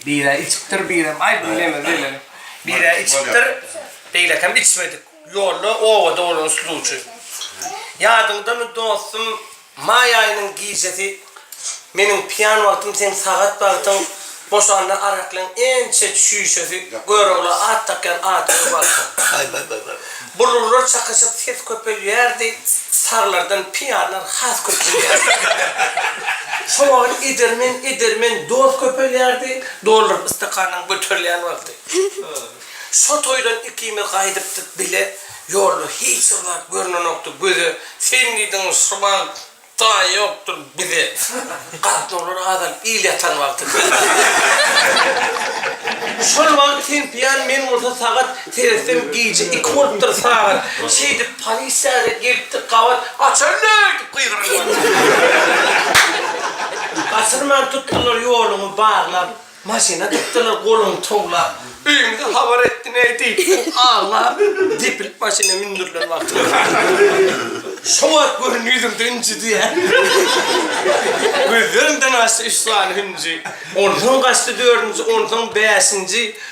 Bira içiptir biram. Ay bilemem. Bira içiptir. Deylekem içmedik. Yolda ova doğru suluçu. Yadımda mı dostum May ayının giycesi benim piyan vaktim sen saat baktım boşandan araklan en çet şüşesi görüyorlar at takken at baktım. Bulurlar çakışıp ses köpeliyordu sarlardan piyanlar has köpeliyordu. Şu vakit idirmen dost köpeliyordu doğrular ıstakanın götürleyen vakti. Şu toydan ikimiz kaydıptık bile yolu hiç olarak görünen yoktu gözü. Sen dedin sabah daha yoktur bize. Katlı olur adam il yatan vakti. Şol vaktin piyan men orta saat tersem giyce 2 oluptur saat. Şeydi polisler gelipti kavat açarlar kıyrılır. Kasırman tuttular yolumu bağlap. Maşina tuttular kolunu toğlap. Üyümde haber etti ne deyip ağla dipilip maşina mindirler vakti. Şovat görünüydüm dünçü diye. Gözlerimden açtı üstüne hüncü. Ondan kaçtı 4. ondan 5.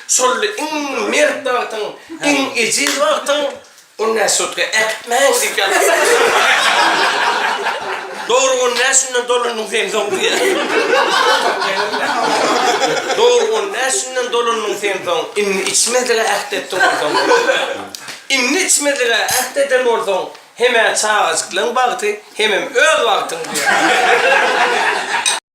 Şöyle in mert vaktın, in ecil vaktın. Ondan sonra ekmeğin dikkat. Doğru onun neslinden dolanın femzon diye. Doğru onun neslinden dolanın femzon. İnni içmediğe ektettin oradan. İnni içmediğe ektettin oradan. Hemen çağızıklığın baktı, hemen öl baktın diye.